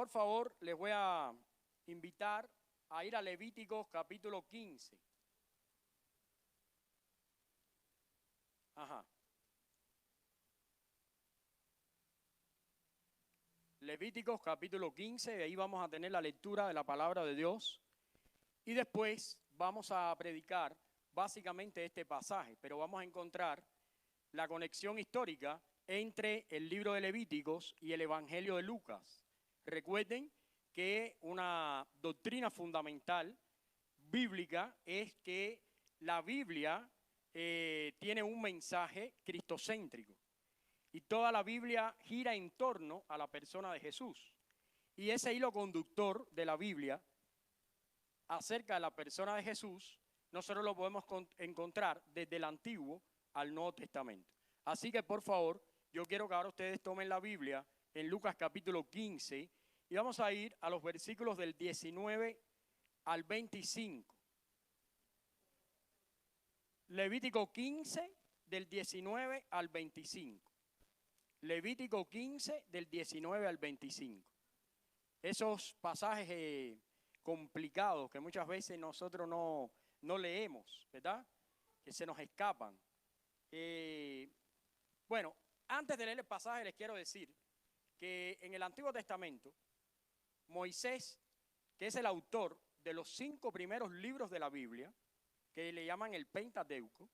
por favor, les voy a invitar a ir a Levíticos capítulo 15. Ajá. Levíticos capítulo 15, de ahí vamos a tener la lectura de la palabra de Dios. Y después vamos a predicar básicamente este pasaje, pero vamos a encontrar la conexión histórica entre el libro de Levíticos y el Evangelio de Lucas. Recuerden que una doctrina fundamental bíblica es que la Biblia tiene un mensaje cristocéntrico y toda la Biblia gira en torno a la persona de Jesús. Y ese hilo conductor de la Biblia acerca de la persona de Jesús, nosotros lo podemos encontrar desde el Antiguo al Nuevo Testamento. Así que, por favor, yo quiero que ahora ustedes tomen la Biblia en Lucas capítulo 15 y vamos a ir a los versículos del 19 al 25. Levítico 15, del 19 al 25. Levítico 15, del 19 al 25. Esos pasajes complicados que muchas veces nosotros no leemos, ¿verdad? Que se nos escapan. Bueno, antes de leer el pasaje les quiero decir que en el Antiguo Testamento, Moisés, que es el autor de los 5 primeros libros de la Biblia, que le llaman el Pentateuco,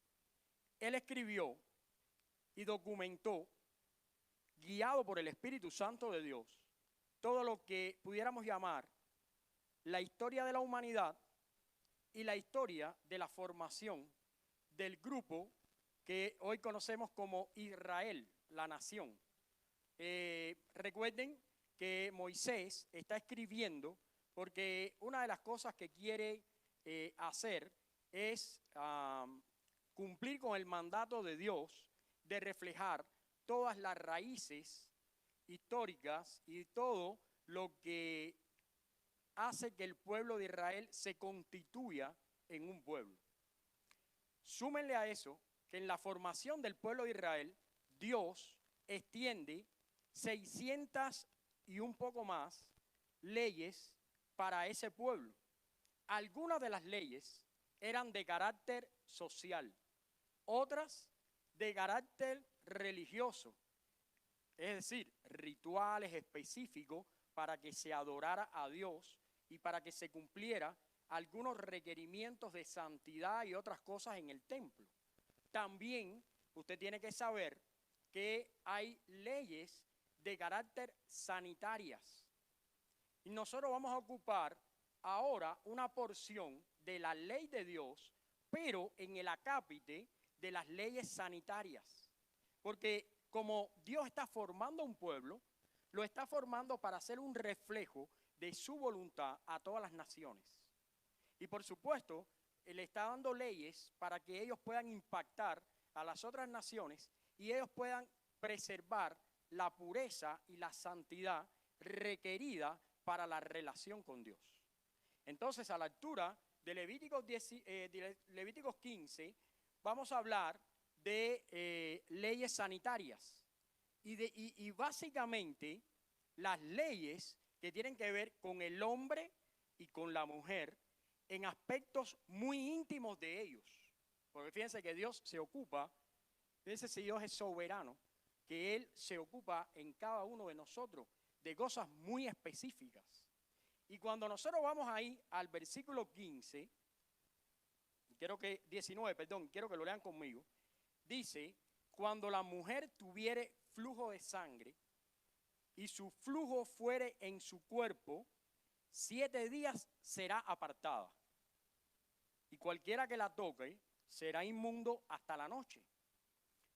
él escribió y documentó, guiado por el Espíritu Santo de Dios, todo lo que pudiéramos llamar la historia de la humanidad y la historia de la formación del grupo que hoy conocemos como Israel, la nación. Recuerden que Moisés está escribiendo porque una de las cosas que quiere hacer es cumplir con el mandato de Dios de reflejar todas las raíces históricas y todo lo que hace que el pueblo de Israel se constituya en un pueblo. Súmenle a eso que en la formación del pueblo de Israel, Dios extiende 600 y un poco más leyes para ese pueblo. Algunas de las leyes eran de carácter social, otras de carácter religioso, es decir, rituales específicos para que se adorara a Dios y para que se cumpliera algunos requerimientos de santidad y otras cosas en el templo. También usted tiene que saber que hay leyes de carácter sanitarias. Y nosotros vamos a ocupar ahora una porción de la ley de Dios, pero en el acápite de las leyes sanitarias. Porque como Dios está formando un pueblo, lo está formando para hacer un reflejo de su voluntad a todas las naciones. Y por supuesto, Él está dando leyes para que ellos puedan impactar a las otras naciones y ellos puedan preservar la pureza y la santidad requerida para la relación con Dios. Entonces, a la altura de Levíticos 15, vamos a hablar de leyes sanitarias y básicamente las leyes que tienen que ver con el hombre y con la mujer en aspectos muy íntimos de ellos. Porque fíjense que Dios se ocupa, fíjense si Dios es soberano, que Él se ocupa en cada uno de nosotros de cosas muy específicas. Y cuando nosotros vamos ahí al versículo 15, quiero que lo lean conmigo, dice, cuando la mujer tuviere flujo de sangre y su flujo fuere en su cuerpo, 7 días será apartada. Y cualquiera que la toque será inmundo hasta la noche.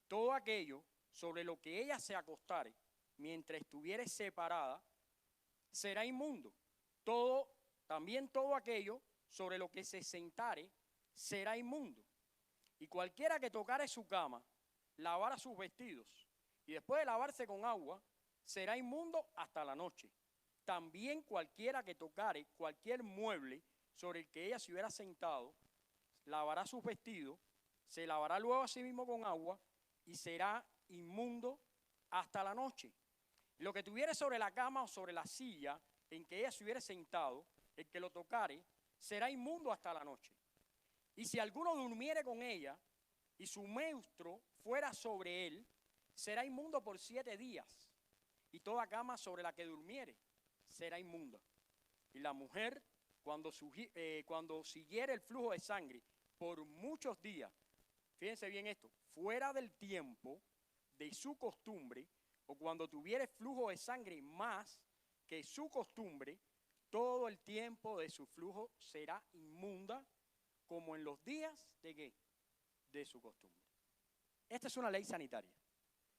Todo aquello sobre lo que ella se acostare mientras estuviere separada será inmundo. También todo aquello sobre lo que se sentare será inmundo. Y cualquiera que tocare su cama, lavara sus vestidos y después de lavarse con agua, será inmundo hasta la noche. También cualquiera que tocare cualquier mueble sobre el que ella se hubiera sentado, lavará sus vestidos, se lavará luego a sí mismo con agua y será inmundo hasta la noche. Lo que tuviere sobre la cama o sobre la silla en que ella se hubiera sentado, el que lo tocare, será inmundo hasta la noche. Y si alguno durmiere con ella, y su menstruo fuera sobre él, será inmundo por 7 días. Y toda cama sobre la que durmiere será inmunda. Y la mujer, cuando siguiere el flujo de sangre por muchos días, fíjense bien esto, fuera del tiempo de su costumbre, o cuando tuviere flujo de sangre más que su costumbre, todo el tiempo de su flujo será inmunda, como en los días de ¿qué? De su costumbre. Esta es una ley sanitaria.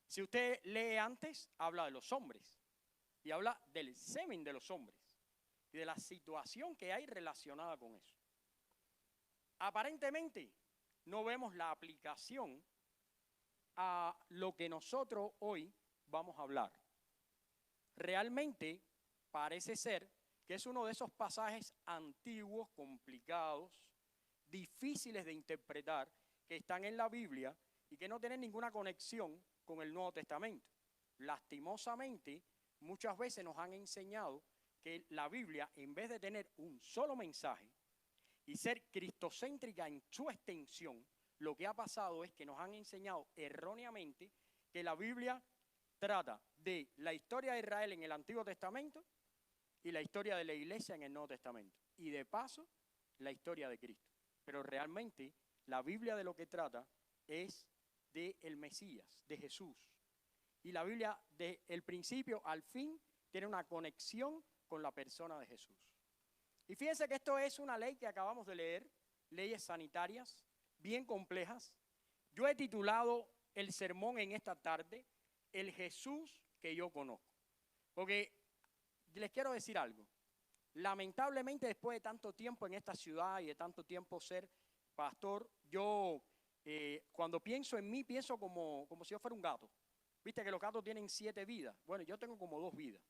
Si usted lee antes, habla de los hombres y habla del semen de los hombres y de la situación que hay relacionada con eso. Aparentemente no vemos la aplicación a lo que nosotros hoy vamos a hablar. Realmente parece ser que es uno de esos pasajes antiguos, complicados, difíciles de interpretar, que están en la Biblia y que no tienen ninguna conexión con el Nuevo Testamento. Lastimosamente, muchas veces nos han enseñado que la Biblia, en vez de tener un solo mensaje y ser cristocéntrica en su extensión, lo que ha pasado es que nos han enseñado erróneamente que la Biblia trata de la historia de Israel en el Antiguo Testamento y la historia de la iglesia en el Nuevo Testamento. Y de paso, la historia de Cristo. Pero realmente la Biblia de lo que trata es del Mesías, de Jesús. Y la Biblia del principio al fin tiene una conexión con la persona de Jesús. Y fíjense que esto es una ley que acabamos de leer, leyes sanitarias, bien complejas. Yo he titulado el sermón en esta tarde, El Jesús que yo conozco. Porque les quiero decir algo. Lamentablemente, después de tanto tiempo en esta ciudad y de tanto tiempo ser pastor, yo cuando pienso en mí, pienso como si yo fuera un gato. Viste que los gatos tienen 7 vidas. Bueno, yo tengo como 2 vidas.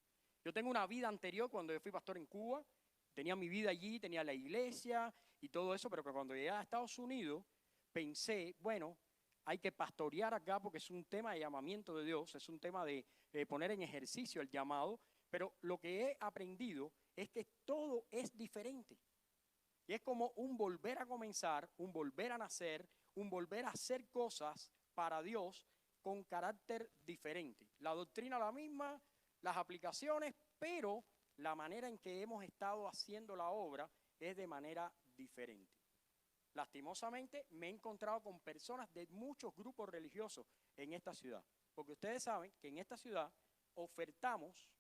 Yo tengo una vida anterior cuando yo fui pastor en Cuba, tenía mi vida allí, tenía la iglesia y todo eso, pero que cuando llegué a Estados Unidos pensé, bueno, hay que pastorear acá porque es un tema de llamamiento de Dios, es un tema de poner en ejercicio el llamado, pero lo que he aprendido es que todo es diferente. Y es como un volver a comenzar, un volver a nacer, un volver a hacer cosas para Dios con carácter diferente. La doctrina la misma, las aplicaciones, pero la manera en que hemos estado haciendo la obra es de manera diferente. Lastimosamente me he encontrado con personas de muchos grupos religiosos en esta ciudad, porque ustedes saben que en esta ciudad ofertamos,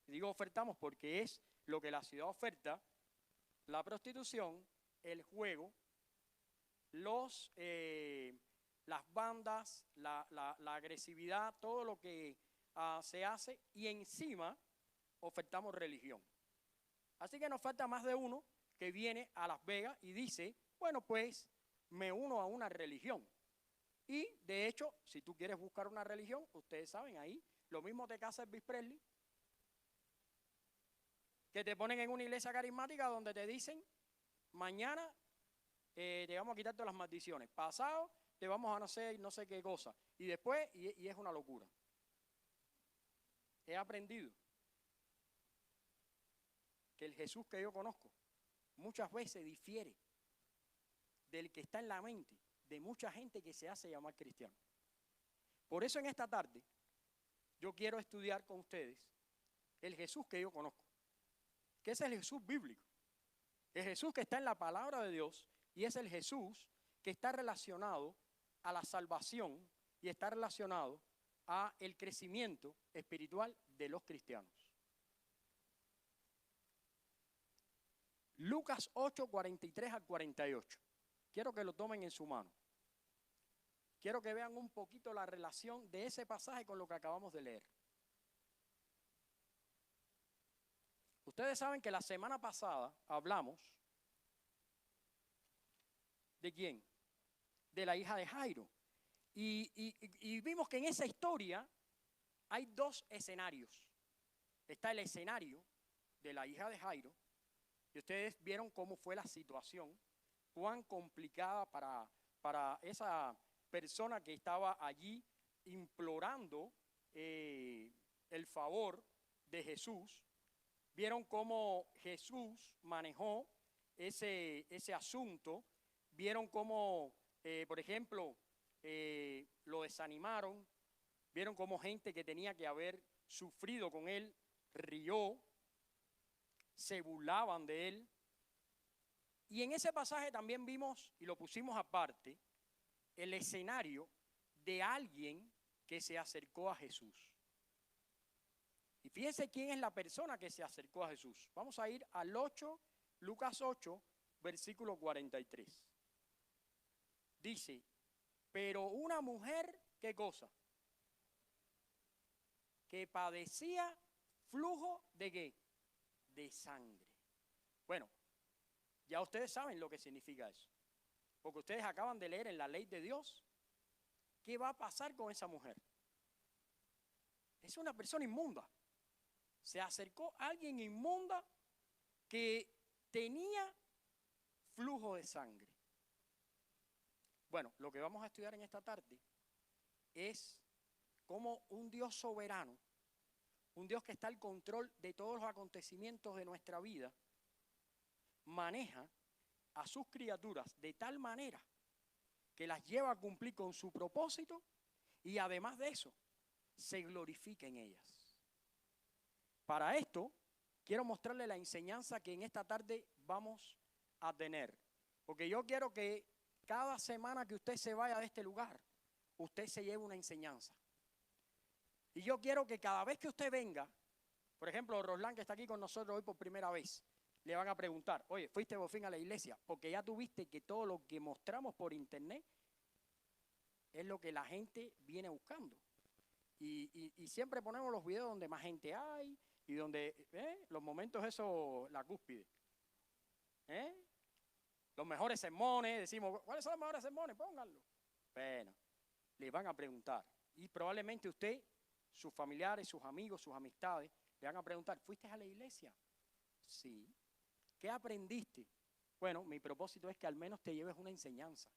digo ofertamos porque es lo que la ciudad oferta, la prostitución, el juego, las bandas, la agresividad, todo lo que se hace, y encima ofertamos religión. Así que nos falta más de uno que viene a Las Vegas y dice, bueno, pues me uno a una religión. Y de hecho, si tú quieres buscar una religión, ustedes saben, ahí lo mismo te casa Elvis Presley, que te ponen en una iglesia carismática donde te dicen, mañana te vamos a quitar todas las maldiciones, pasado te vamos a hacer no sé qué cosa, y después, y es una locura. He aprendido que el Jesús que yo conozco muchas veces difiere del que está en la mente de mucha gente que se hace llamar cristiano. Por eso en esta tarde yo quiero estudiar con ustedes el Jesús que yo conozco, que es el Jesús bíblico, el Jesús que está en la palabra de Dios, y es el Jesús que está relacionado a la salvación y está relacionado a el crecimiento espiritual de los cristianos. Lucas 8, 43 al 48. Quiero que lo tomen en su mano. Quiero que vean un poquito la relación de ese pasaje con lo que acabamos de leer. Ustedes saben que la semana pasada hablamos ¿de quién? De la hija de Jairo. Y vimos que en esa historia hay 2 escenarios. Está el escenario de la hija de Jairo, y ustedes vieron cómo fue la situación, cuán complicada para esa persona que estaba allí implorando el favor de Jesús. vieron cómo Jesús manejó ese asunto, vieron cómo, por ejemplo, lo desanimaron, vieron cómo gente que tenía que haber sufrido con él rió, se burlaban de él. Y en ese pasaje también vimos, y lo pusimos aparte, el escenario de alguien que se acercó a Jesús. Y fíjense quién es la persona que se acercó a Jesús. Vamos a ir al 8, Lucas 8, versículo 43. Dice, pero una mujer, ¿qué cosa? Que padecía flujo de ¿qué? De sangre. Bueno, ya ustedes saben lo que significa eso. Porque ustedes acaban de leer en la ley de Dios qué va a pasar con esa mujer. Es una persona inmunda. Se acercó a alguien inmunda que tenía flujo de sangre. Bueno, lo que vamos a estudiar en esta tarde es cómo un Dios soberano, un Dios que está al control de todos los acontecimientos de nuestra vida, maneja a sus criaturas de tal manera que las lleva a cumplir con su propósito y además de eso, se glorifica en ellas. Para esto, quiero mostrarle la enseñanza que en esta tarde vamos a tener. Porque yo quiero que cada semana que usted se vaya de este lugar, usted se lleve una enseñanza. Y yo quiero que cada vez que usted venga, por ejemplo, Roslán, que está aquí con nosotros hoy por primera vez, le van a preguntar, oye, ¿fuiste por fin a la iglesia? Porque ya tuviste que todo lo que mostramos por internet es lo que la gente viene buscando. Y siempre ponemos los videos donde más gente hay y donde, los momentos esos, la cúspide. Los mejores sermones, decimos, ¿cuáles son los mejores sermones? Pónganlo. Bueno, le van a preguntar. Y probablemente usted, sus familiares, sus amigos, sus amistades, le van a preguntar, ¿fuiste a la iglesia? Sí. ¿Qué aprendiste? Bueno, mi propósito es que al menos te lleves una enseñanza.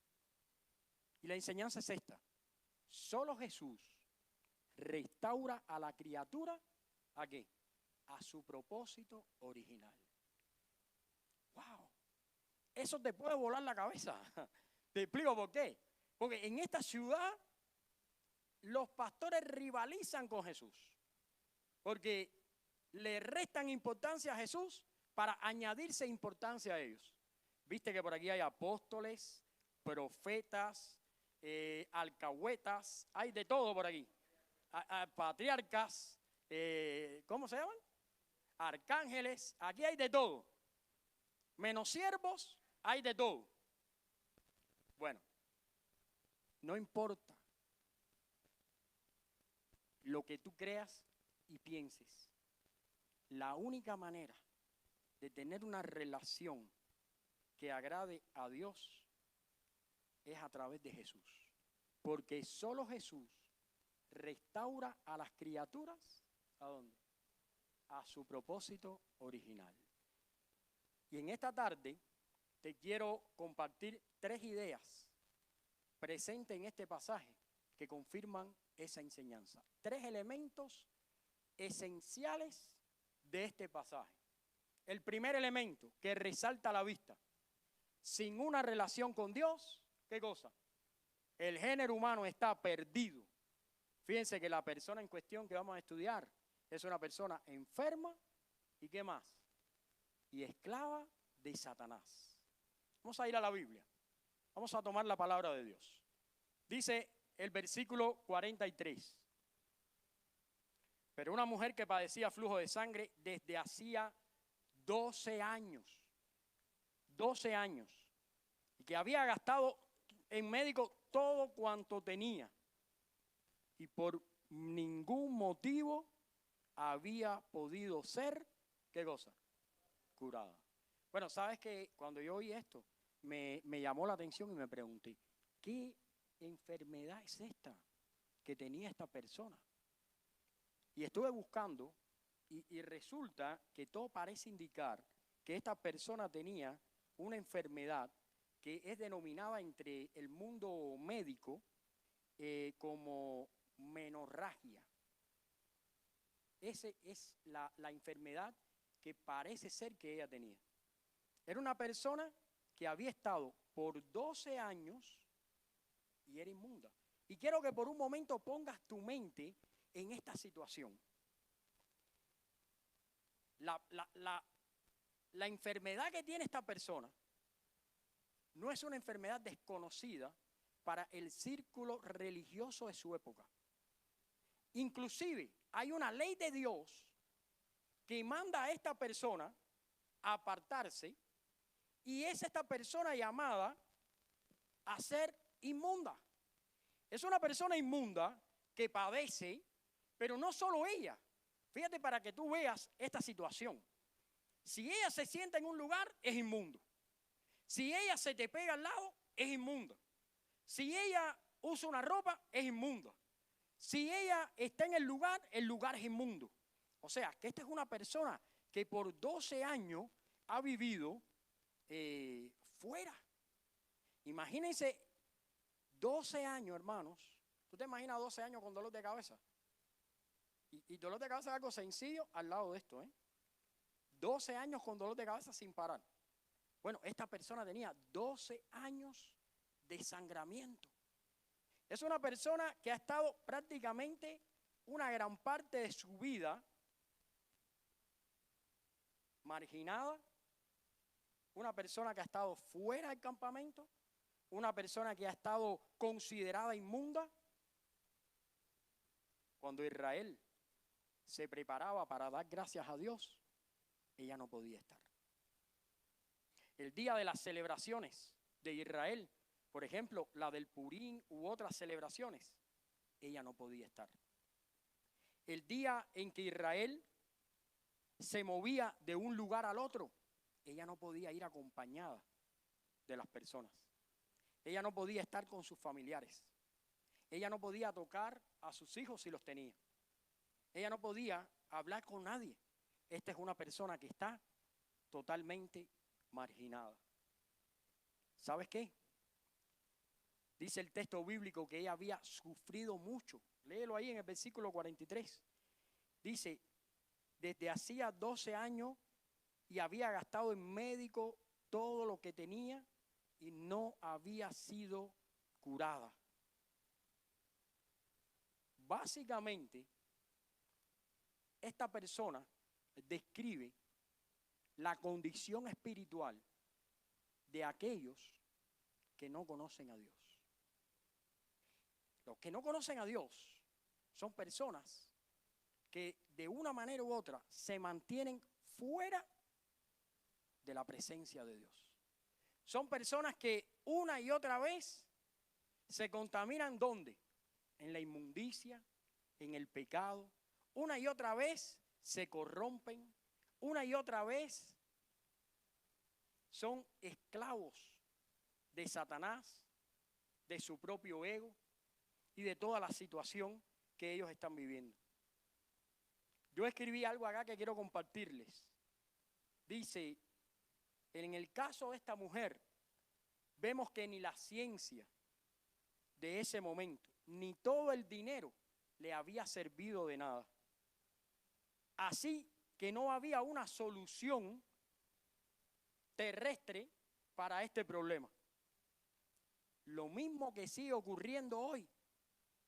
Y la enseñanza es esta. Solo Jesús restaura a la criatura, ¿a qué? A su propósito original. ¡Wow! Eso te puede volar la cabeza. Te explico por qué. Porque en esta ciudad los pastores rivalizan con Jesús. Porque le restan importancia a Jesús para añadirse importancia a ellos. Viste que por aquí hay apóstoles, profetas, alcahuetas, hay de todo por aquí. Patriarcas, ¿cómo se llaman? Arcángeles, aquí hay de todo. Menos siervos, hay de todo. Bueno, no importa lo que tú creas y pienses. La única manera de tener una relación que agrade a Dios es a través de Jesús. Porque solo Jesús restaura a las criaturas, ¿a dónde? A su propósito original. Y en esta tarde te quiero compartir 3 ideas presentes en este pasaje que confirman esa enseñanza. 3 elementos esenciales de este pasaje. El primer elemento que resalta a la vista, sin una relación con Dios, ¿qué cosa? El género humano está perdido. Fíjense que la persona en cuestión que vamos a estudiar es una persona enferma y ¿qué más? Y esclava de Satanás. Vamos a ir a la Biblia. Vamos a tomar la palabra de Dios. Dice el versículo 43. Pero una mujer que padecía flujo de sangre desde hacía 12 años. 12 años. Y que había gastado en médico todo cuanto tenía. Y por ningún motivo había podido ser, ¿qué cosa? Curada. Bueno, sabes que cuando yo oí esto, me llamó la atención y me pregunté, ¿qué enfermedad es esta que tenía esta persona? Y estuve buscando y resulta que todo parece indicar que esta persona tenía una enfermedad que es denominada entre el mundo médico como menorragia. Esa es la enfermedad que parece ser que ella tenía. Era una persona que había estado por 12 años y era inmunda. Y quiero que por un momento pongas tu mente en esta situación. La enfermedad que tiene esta persona no es una enfermedad desconocida para el círculo religioso de su época. Inclusive hay una ley de Dios que manda a esta persona a apartarse, y es esta persona llamada a ser inmunda. Es una persona inmunda que padece, pero no solo ella. Fíjate para que tú veas esta situación. Si ella se sienta en un lugar, es inmundo. Si ella se te pega al lado, es inmunda. Si ella usa una ropa, es inmunda. Si ella está en el lugar es inmundo. O sea, que esta es una persona que por 12 años ha vivido fuera. Imagínense 12 años, hermanos. ¿Tú te imaginas 12 años con dolor de cabeza? Y dolor de cabeza es algo sencillo al lado de esto, 12 años con dolor de cabeza sin parar. Bueno, esta persona tenía 12 años de sangramiento. Es una persona que ha estado prácticamente una gran parte de su vida marginada, una persona que ha estado fuera del campamento, una persona que ha estado considerada inmunda. Cuando Israel se preparaba para dar gracias a Dios, ella no podía estar. El día de las celebraciones de Israel, por ejemplo, la del Purín u otras celebraciones, ella no podía estar. El día en que Israel se movía de un lugar al otro, ella no podía ir acompañada de las personas. Ella no podía estar con sus familiares. Ella no podía tocar a sus hijos si los tenía. Ella no podía hablar con nadie. Esta es una persona que está totalmente marginada. ¿Sabes qué? Dice el texto bíblico que ella había sufrido mucho. Léelo ahí en el versículo 43. Dice, desde hacía 12 años y había gastado en médico todo lo que tenía y no había sido curada. Básicamente, esta persona describe la condición espiritual de aquellos que no conocen a Dios. Los que no conocen a Dios son personas que de una manera u otra se mantienen fuera de la presencia de Dios. Son personas que una y otra vez se contaminan ¿dónde? En la inmundicia, en el pecado. Una y otra vez se corrompen. Una y otra vez son esclavos de Satanás, de su propio ego y de toda la situación que ellos están viviendo. Yo escribí algo acá que quiero compartirles. Dice, en el caso de esta mujer, vemos que ni la ciencia de ese momento, ni todo el dinero le había servido de nada. Así que no había una solución terrestre para este problema. Lo mismo que sigue ocurriendo hoy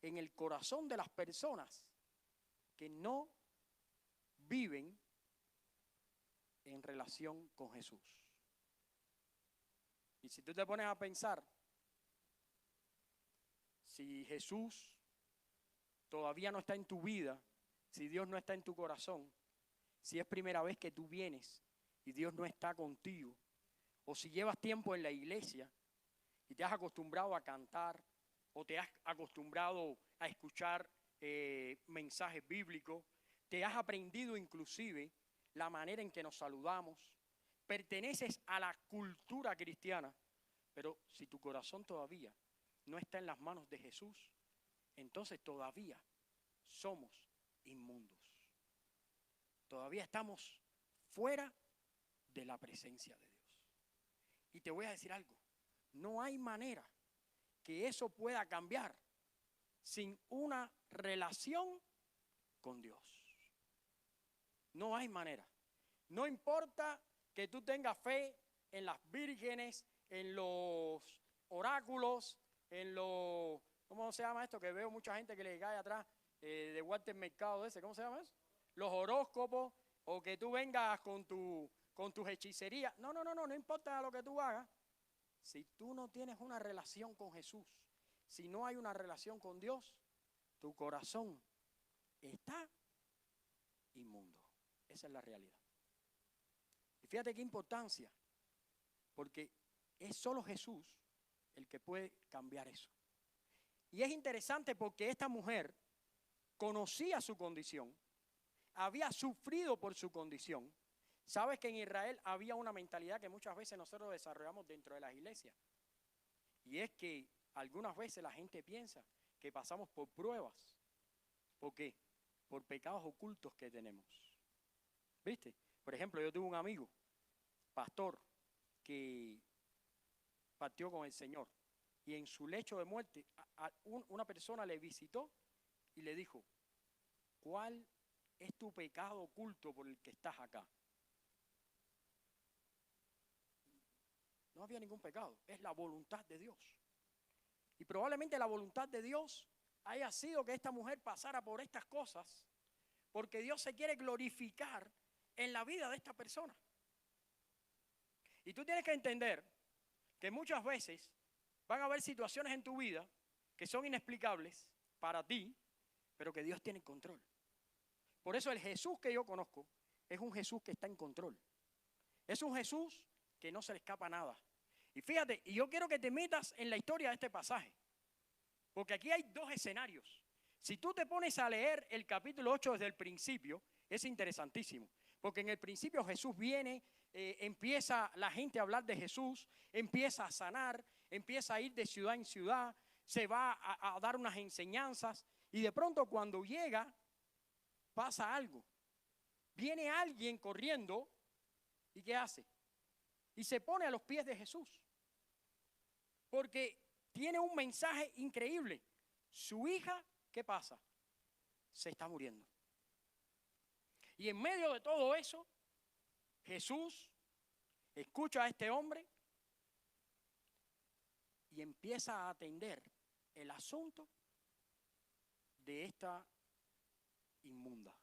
en el corazón de las personas que no viven en relación con Jesús. Y si tú te pones a pensar, si Jesús todavía no está en tu vida, si Dios no está en tu corazón, si es primera vez que tú vienes y Dios no está contigo, o si llevas tiempo en la iglesia y te has acostumbrado a cantar, o te has acostumbrado a escuchar mensajes bíblicos, te has aprendido inclusive la manera en que nos saludamos, perteneces a la cultura cristiana, pero si tu corazón todavía no está en las manos de Jesús, entonces todavía somos inmundos. Todavía estamos fuera de la presencia de Dios. Y te voy a decir algo, no hay manera que eso pueda cambiar sin una relación con Dios. No hay manera. No importa que tú tengas fe en las vírgenes, en los oráculos, en los, ¿cómo se llama esto? Que veo mucha gente que le cae atrás de Walter Mercado ese, ¿cómo se llama eso? Los horóscopos, o que tú vengas con tus hechicerías. No importa lo que tú hagas. Si tú no tienes una relación con Jesús, si no hay una relación con Dios, tu corazón está inmundo. Esa es la realidad. Y fíjate qué importancia, porque es solo Jesús el que puede cambiar eso. Y es interesante porque esta mujer conocía su condición, había sufrido por su condición. Sabes que en Israel había una mentalidad que muchas veces nosotros desarrollamos dentro de las iglesias. Y es que algunas veces la gente piensa que pasamos por pruebas. ¿Por qué? Por pecados ocultos que tenemos. ¿Viste? Por ejemplo, yo tuve un amigo, pastor, que partió con el Señor. Y en su lecho de muerte, una persona le visitó y le dijo, ¿cuál es tu pecado oculto por el que estás acá? No había ningún pecado, es la voluntad de Dios. Y probablemente la voluntad de Dios haya sido que esta mujer pasara por estas cosas, porque Dios se quiere glorificar en la vida de esta persona. Y tú tienes que entender que muchas veces van a haber situaciones en tu vida que son inexplicables para ti, pero que Dios tiene control. Por eso el Jesús que yo conozco es un Jesús que está en control. Es un Jesús que no se le escapa nada. Y fíjate, y yo quiero que te metas en la historia de este pasaje, porque aquí hay dos escenarios. Si tú te pones a leer el capítulo 8 desde el principio, es interesantísimo, porque en el principio Jesús viene, empieza la gente a hablar de Jesús, empieza a sanar, empieza a ir de ciudad en ciudad, se va a dar unas enseñanzas, y de pronto cuando llega, pasa algo. Viene alguien corriendo, ¿y qué hace? Y se pone a los pies de Jesús, porque tiene un mensaje increíble. Su hija, ¿qué pasa? Se está muriendo. Y en medio de todo eso, Jesús escucha a este hombre y empieza a atender el asunto de esta inmunda.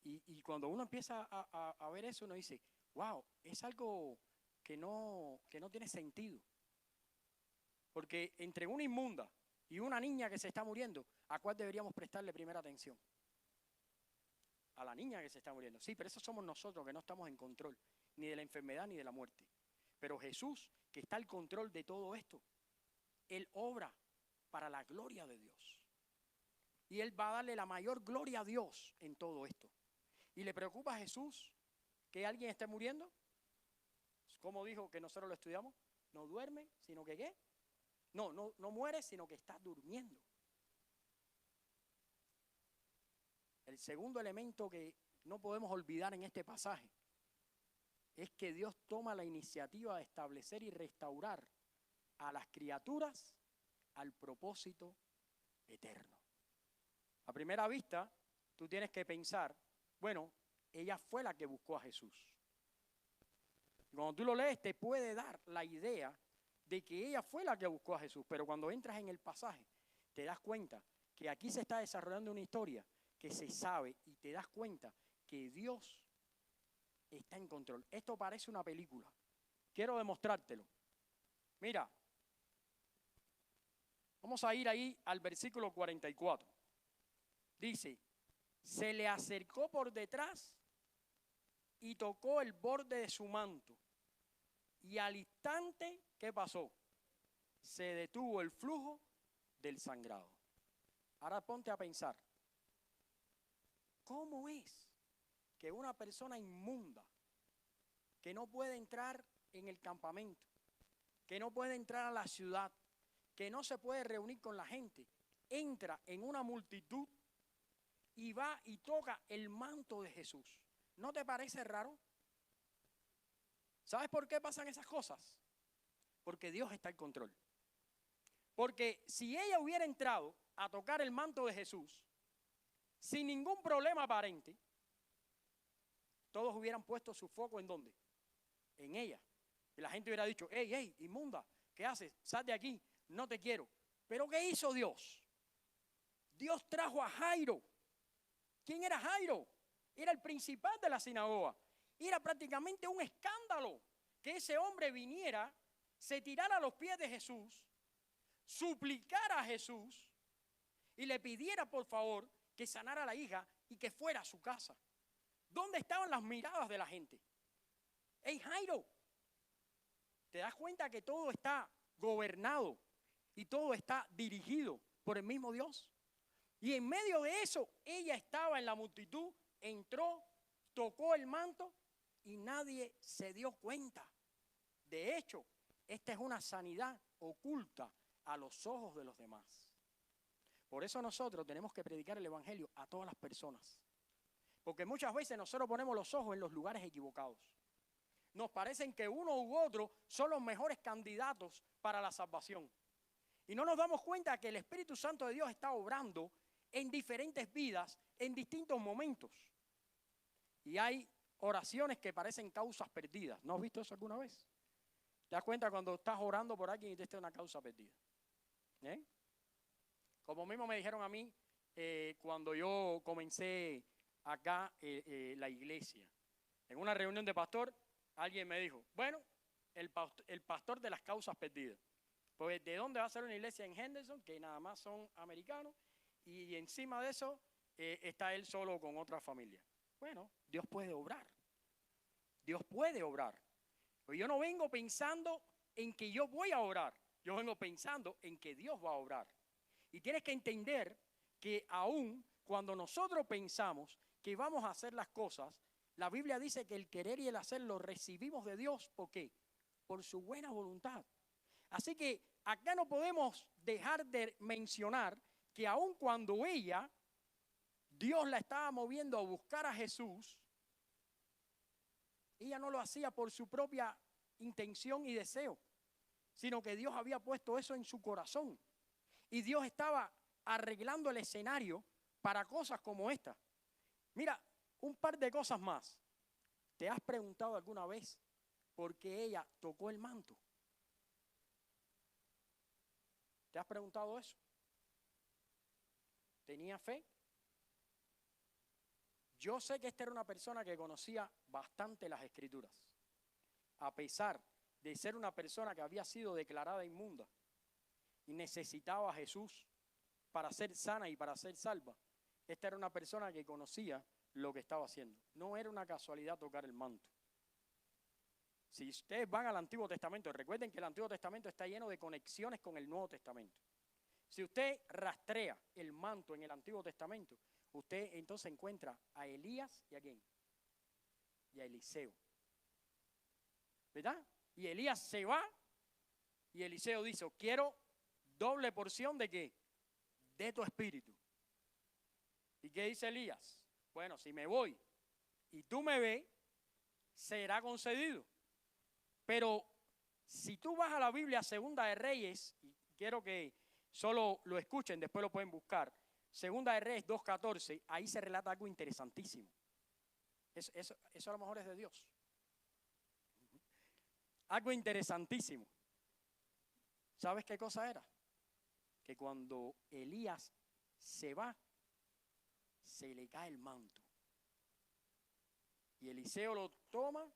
Y cuando uno empieza a ver eso, uno dice, wow, es algo que no tiene sentido. Porque entre una inmunda y una niña que se está muriendo, ¿a cuál deberíamos prestarle primera atención? A la niña que se está muriendo. Sí, pero esos somos nosotros que no estamos en control, ni de la enfermedad ni de la muerte. Pero Jesús, que está al control de todo esto, Él obra para la gloria de Dios. Y Él va a darle la mayor gloria a Dios en todo esto. ¿Y le preocupa a Jesús que alguien esté muriendo? ¿Cómo dijo que nosotros lo estudiamos? No duerme, sino que ¿qué? No muere, sino que está durmiendo. El segundo elemento que no podemos olvidar en este pasaje es que Dios toma la iniciativa de establecer y restaurar a las criaturas al propósito eterno. A primera vista, tú tienes que pensar, bueno, ella fue la que buscó a Jesús. Y cuando tú lo lees, te puede dar la idea de que ella fue la que buscó a Jesús. Pero cuando entras en el pasaje, te das cuenta que aquí se está desarrollando una historia que se sabe y te das cuenta que Dios está en control. Esto parece una película. Quiero demostrártelo. Mira, vamos a ir ahí al versículo 44. Dice, se le acercó por detrás y tocó el borde de su manto. Y al instante, ¿qué pasó? Se detuvo el flujo del sangrado. Ahora ponte a pensar, ¿cómo es que una persona inmunda, que no puede entrar en el campamento, que no puede entrar a la ciudad, que no se puede reunir con la gente, entra en una multitud y va y toca el manto de Jesús? ¿No te parece raro? ¿Sabes por qué pasan esas cosas? Porque Dios está en control. Porque si ella hubiera entrado a tocar el manto de Jesús sin ningún problema aparente, todos hubieran puesto su foco ¿en dónde? En ella. Y la gente hubiera dicho, hey, hey, inmunda, ¿qué haces? Sal de aquí, no te quiero. Pero ¿qué hizo Dios? Dios trajo a Jairo. ¿Quién era Jairo? Era el principal de la sinagoga. Era prácticamente un escándalo que ese hombre viniera, se tirara a los pies de Jesús, suplicara a Jesús y le pidiera por favor que sanara a la hija y que fuera a su casa. ¿Dónde estaban las miradas de la gente? Hey, Jairo, ¿te das cuenta que todo está gobernado y todo está dirigido por el mismo Dios? Y en medio de eso, ella estaba en la multitud, entró, tocó el manto y nadie se dio cuenta. De hecho, esta es una sanidad oculta a los ojos de los demás. Por eso nosotros tenemos que predicar el evangelio a todas las personas. Porque muchas veces nosotros ponemos los ojos en los lugares equivocados. Nos parecen que uno u otro son los mejores candidatos para la salvación. Y no nos damos cuenta que el Espíritu Santo de Dios está obrando en diferentes vidas, en distintos momentos. Y hay oraciones que parecen causas perdidas. ¿No has visto eso alguna vez? ¿Te das cuenta cuando estás orando por alguien y te está una causa perdida? Como mismo me dijeron a mí cuando yo comencé acá la iglesia. En una reunión de pastor, alguien me dijo, bueno, el pastor de las causas perdidas. Pues, ¿de dónde va a ser una iglesia en Henderson? Que nada más son americanos. Y encima de eso está él solo con otra familia. Bueno, Dios puede obrar. Dios puede obrar. Pero yo no vengo pensando en que yo voy a orar. Yo vengo pensando en que Dios va a obrar. Y tienes que entender que aún cuando nosotros pensamos que vamos a hacer las cosas, la Biblia dice que el querer y el hacer lo recibimos de Dios. ¿Por qué? Por su buena voluntad. Así que acá no podemos dejar de mencionar que aun cuando Dios la estaba moviendo a buscar a Jesús, ella no lo hacía por su propia intención y deseo, sino que Dios había puesto eso en su corazón. Y Dios estaba arreglando el escenario para cosas como esta. Mira, un par de cosas más. ¿Te has preguntado alguna vez por qué ella tocó el manto? ¿Te has preguntado eso? ¿Tenía fe? Yo sé que esta era una persona que conocía bastante las Escrituras. A pesar de ser una persona que había sido declarada inmunda y necesitaba a Jesús para ser sana y para ser salva, esta era una persona que conocía lo que estaba haciendo. No era una casualidad tocar el manto. Si ustedes van al Antiguo Testamento, recuerden que el Antiguo Testamento está lleno de conexiones con el Nuevo Testamento. Si usted rastrea el manto en el Antiguo Testamento, usted entonces encuentra a Elías y ¿a quién? Y a Eliseo. ¿Verdad? Y Elías se va y Eliseo dice, quiero doble porción ¿de qué? De tu espíritu. ¿Y qué dice Elías? Bueno, si me voy y tú me ves, será concedido. Pero si tú vas a la Biblia, Segunda de Reyes, y quiero que solo lo escuchen, después lo pueden buscar, Segunda de Reyes 2:14, ahí se relata algo interesantísimo. Eso a lo mejor es de Dios. Algo interesantísimo. ¿Sabes qué cosa era? Que cuando Elías se va, se le cae el manto. Y Eliseo lo toma,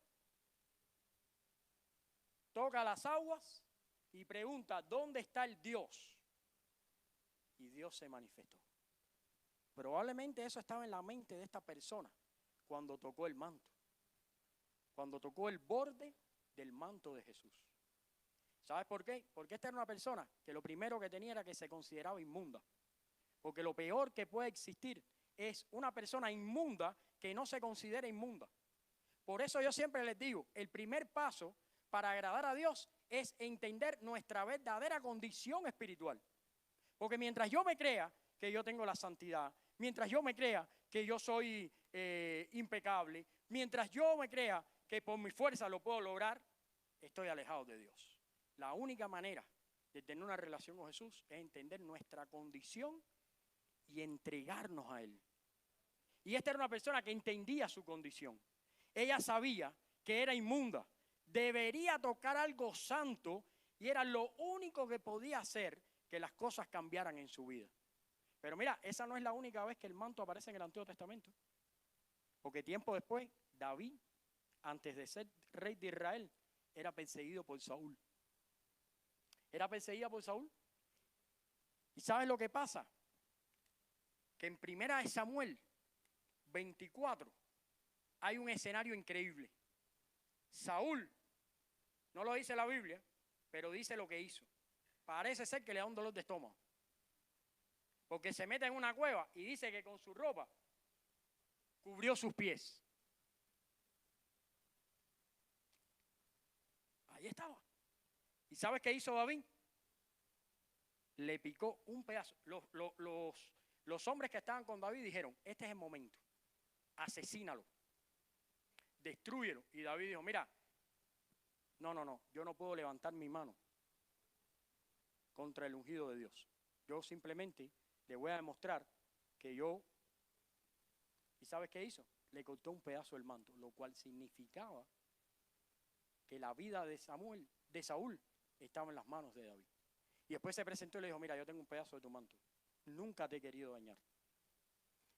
toca las aguas y pregunta, ¿dónde está el Dios? Y Dios se manifestó. Probablemente eso estaba en la mente de esta persona cuando tocó el manto. Cuando tocó el borde del manto de Jesús. ¿Sabes por qué? Porque esta era una persona que lo primero que tenía era que se consideraba inmunda. Porque lo peor que puede existir es una persona inmunda que no se considera inmunda. Por eso yo siempre les digo, el primer paso para agradar a Dios es entender nuestra verdadera condición espiritual. Porque mientras yo me crea que yo tengo la santidad, mientras yo me crea que yo soy impecable, mientras yo me crea que por mi fuerza lo puedo lograr, estoy alejado de Dios. La única manera de tener una relación con Jesús es entender nuestra condición y entregarnos a Él. Y esta era una persona que entendía su condición. ella sabía que era inmunda. Debería tocar algo santo y era lo único que podía hacer que las cosas cambiaran en su vida. Pero mira, esa no es la única vez que el manto aparece en el Antiguo Testamento. Porque tiempo después, David, antes de ser rey de Israel, era perseguido por Saúl. Era perseguida por Saúl. ¿Y sabes lo que pasa? Que en 1 Samuel 24 hay un escenario increíble. Saúl, no lo dice la Biblia, pero dice lo que hizo. Parece ser que le da un dolor de estómago. Porque se mete en una cueva y dice que con su ropa cubrió sus pies. Ahí estaba. ¿Y sabes qué hizo David? Le picó un pedazo. Los hombres que estaban con David dijeron, este es el momento, asesínalo, destrúyelo. Y David dijo, mira, no, yo no puedo levantar mi mano contra el ungido de Dios. Yo simplemente le voy a demostrar que yo... ¿Y sabes qué hizo? Le cortó un pedazo del manto, lo cual significaba que la vida de Saúl estaba en las manos de David. Y después se presentó y le dijo, mira, yo tengo un pedazo de tu manto. Nunca te he querido dañar.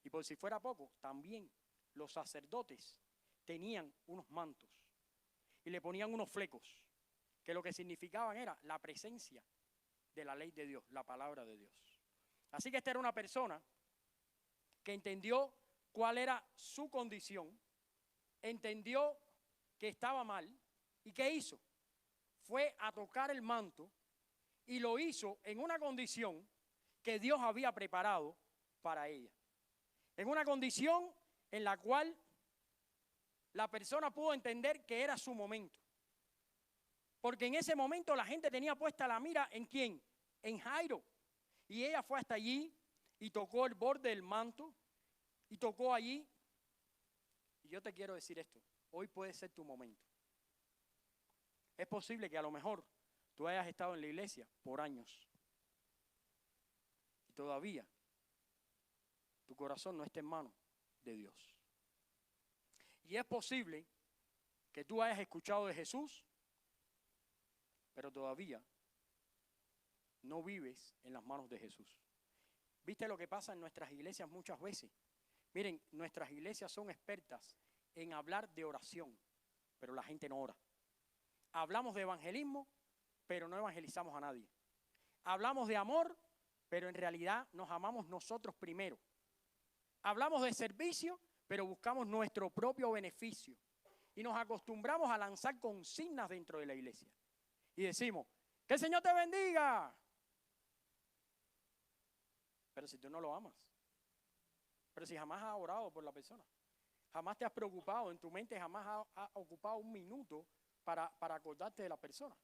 Y por si fuera poco, también los sacerdotes tenían unos mantos y le ponían unos flecos, que lo que significaban era la presencia de la ley de Dios, la palabra de Dios. Así que esta era una persona que entendió cuál era su condición, entendió que estaba mal, ¿y qué hizo? Fue a tocar el manto y lo hizo en una condición que Dios había preparado para ella. En una condición en la cual la persona pudo entender que era su momento. Porque en ese momento la gente tenía puesta la mira ¿en quién? En Jairo. Y ella fue hasta allí y tocó el borde del manto y tocó allí. Y yo te quiero decir esto, hoy puede ser tu momento. Es posible que a lo mejor tú hayas estado en la iglesia por años y todavía tu corazón no esté en manos de Dios. Y es posible que tú hayas escuchado de Jesús, pero todavía no vives en las manos de Jesús. ¿Viste lo que pasa en nuestras iglesias muchas veces? Miren, nuestras iglesias son expertas en hablar de oración, pero la gente no ora. Hablamos de evangelismo, pero no evangelizamos a nadie. Hablamos de amor, pero en realidad nos amamos nosotros primero. Hablamos de servicio, pero buscamos nuestro propio beneficio. Y nos acostumbramos a lanzar consignas dentro de la iglesia. Y decimos, que el Señor te bendiga. Pero si tú no lo amas. Pero si jamás has orado por la persona. Jamás te has preocupado, en tu mente jamás has ocupado un minuto para acordarte de la persona.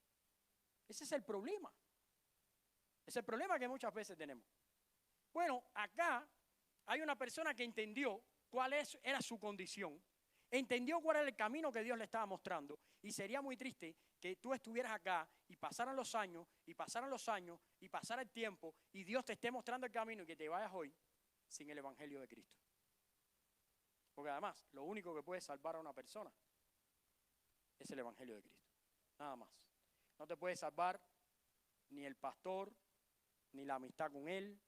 Ese es el problema. Ese es el problema que muchas veces tenemos. Bueno, acá hay una persona que entendió cuál era su condición, entendió cuál era el camino que Dios le estaba mostrando, y sería muy triste que tú estuvieras acá y pasaran los años, y pasaran los años, y pasara el tiempo, y Dios te esté mostrando el camino y que te vayas hoy sin el Evangelio de Cristo. Porque además, lo único que puede salvar a una persona es el Evangelio de Cristo. Nada más. No te puede salvar ni el pastor, ni la amistad con él,